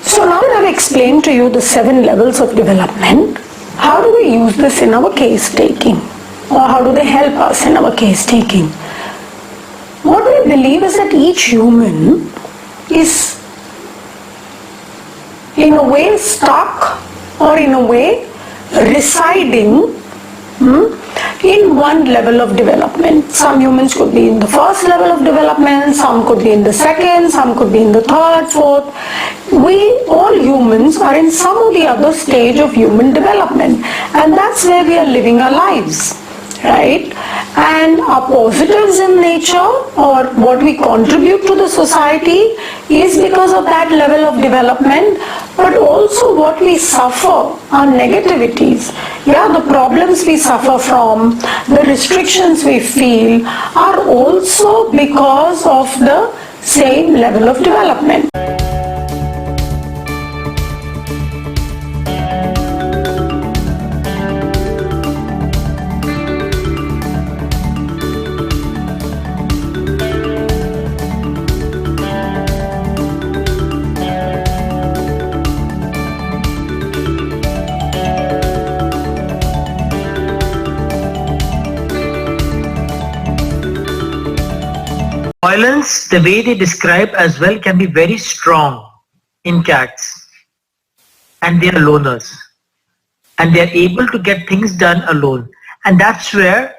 So now that I've explained to you the 7 levels of development, how do we use this in our case taking? Or how do they help us in our case taking? What we believe is that each human is in a way stuck or in a way residing in one level of development. Some humans could be in the first level of development, some could be in the second, some could be in the third, fourth. We, all humans, are in some or the other stage of human development, and that's where we are living our lives, right? And our positives in nature, or what we contribute to the society, is because of that level of development, but also what we suffer, our negativities, the problems we suffer from, the restrictions we feel, are also because of the same level of development. Violence, the way they describe as well, can be very strong in cats, and they are loners, and they are able to get things done alone, and that's where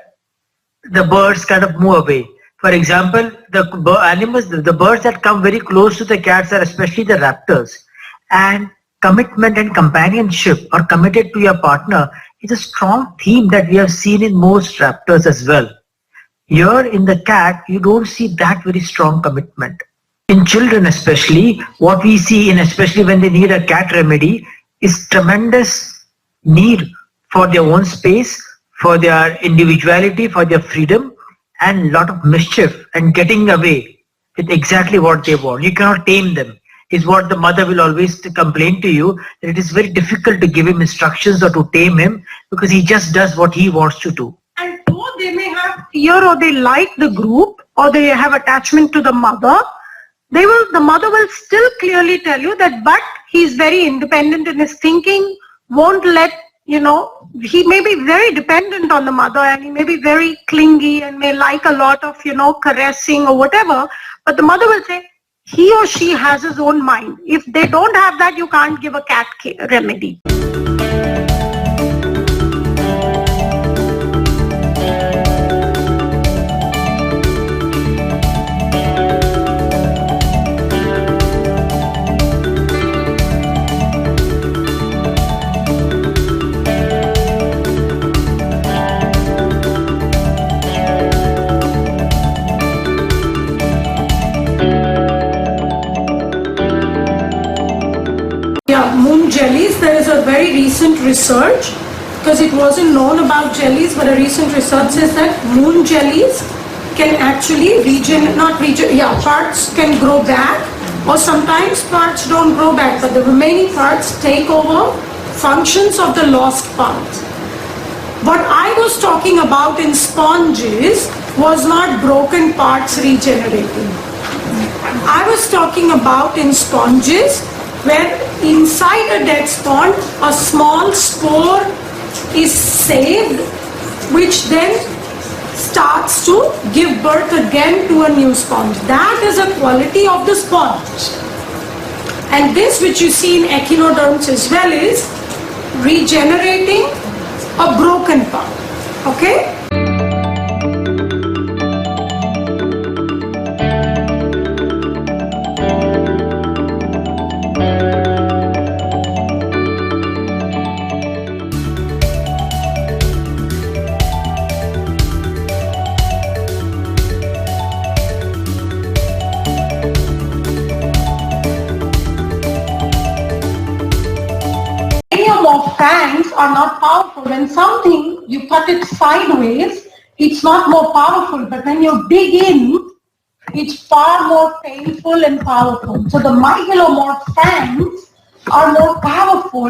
the birds kind of move away. For example, the birds that come very close to the cats are especially the raptors, and commitment and companionship, or committed to your partner, is a strong theme that we have seen in most raptors as well. Here in the cat, you don't see that very strong commitment. In children especially, what we see, especially when they need a cat remedy, is tremendous need for their own space, for their individuality, for their freedom, and a lot of mischief and getting away with exactly what they want. You cannot tame them, is what the mother will always complain to you, that it is very difficult to give him instructions or to tame him, because he just does what he wants to do. And though they may have fear, or they like the group, or they have attachment to the mother, the mother will still clearly tell you that, but he's very independent in his thinking, won't let, he may be very dependent on the mother, and he may be very clingy and may like a lot of, caressing or whatever, but the mother will say, he or she has his own mind. If they don't have that, you can't give a cat remedy. Moon jellies, there is a very recent research, because it wasn't known about jellies, but a recent research says that moon jellies can actually parts can grow back, or sometimes parts don't grow back, but the remaining parts take over functions of the lost parts. What I was talking about in sponges was not broken parts regenerating. I was talking about in sponges where inside a dead sponge a small spore is saved, which then starts to give birth again to a new sponge. That is a quality of the sponge. And this, which you see in echinoderms as well, is regenerating a broken part. Okay? Of fangs are not powerful. When something, you cut it sideways, it's not more powerful, but when you dig in, it's far more painful and powerful. So the mygalomorph fangs are more powerful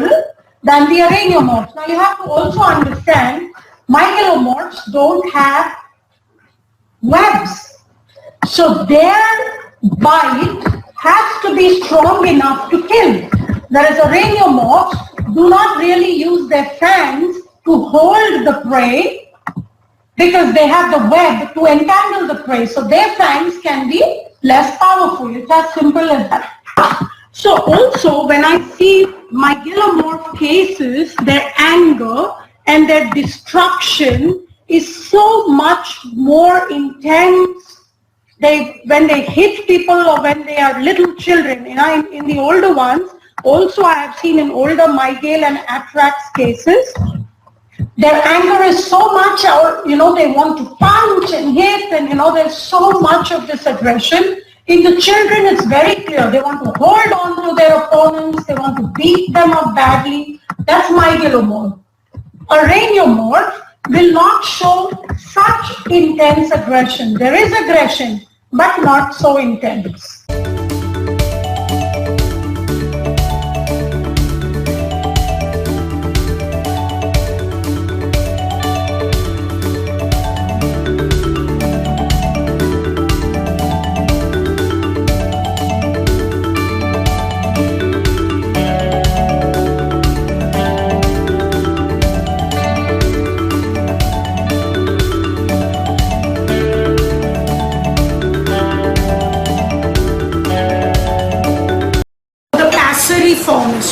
than the araneomorphs. Now you have to also understand, mygalomorphs don't have webs. So their bite has to be strong enough to kill. Whereas araneomorphs do not really use their fangs to hold the prey because they have the web to entangle the prey. So their fangs can be less powerful. It's as simple as that. So also when I see mygalomorph cases, their anger and their destruction is so much more intense. When they hit people or when they are little children, in the older ones, also I have seen in older mygale and atrax cases, their anger is so much, or they want to punch and hit, and there's so much of this aggression. In the children, it's very clear. They want to hold on to their opponents. They want to beat them up badly. That's mygalomorph. Araneomorph will not show such intense aggression. There is aggression, but not so intense.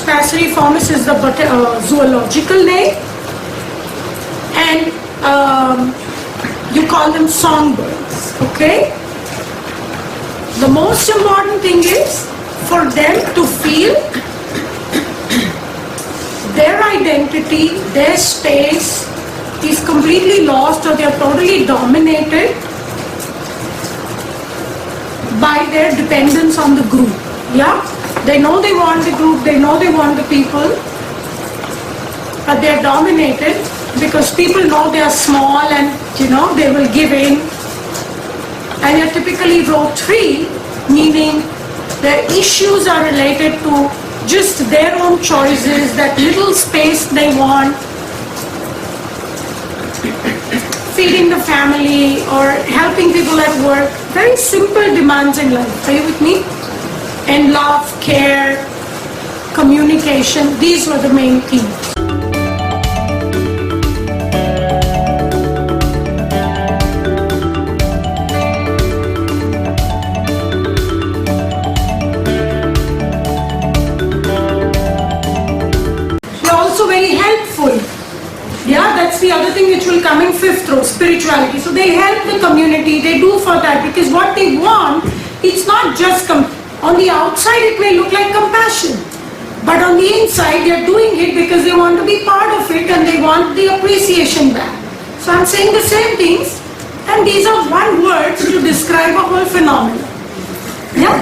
Passeriformis is the zoological name, and you call them songbirds. Okay. The most important thing is for them to feel their identity, their space is completely lost, or they are totally dominated by their dependence on the group. Yeah. They know they want the group, they know they want the people, but they are dominated because people know they are small and they will give in. And you're typically row 3, meaning their issues are related to just their own choices, that little space they want, feeding the family or helping people at work. Very simple demands in life. Are you with me? And love, care, communication, these were the main themes. They're also very helpful. Yeah, that's the other thing which will come in 5th row, spirituality. So they help the community, they do for that, because what they want, it's not just on the outside it may look like compassion, but on the inside they are doing it because they want to be part of it and they want the appreciation back. So I'm saying the same things, and these are one words to describe a whole phenomenon. Yeah?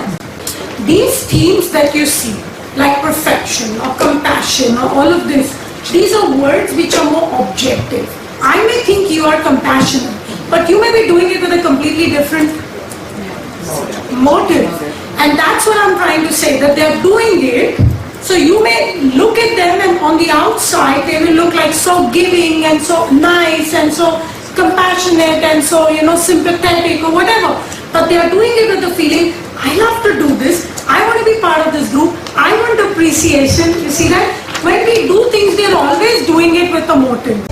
These themes that you see, like perfection or compassion or all of this, these are words which are more objective. I may think you are compassionate, but you may be doing it with a completely different motive. And that's what I'm trying to say, that they're doing it, so you may look at them and on the outside they will look like so giving and so nice and so compassionate and so, sympathetic or whatever. But they are doing it with the feeling, I love to do this, I want to be part of this group, I want appreciation. You see that? When we do things, they're always doing it with a motive.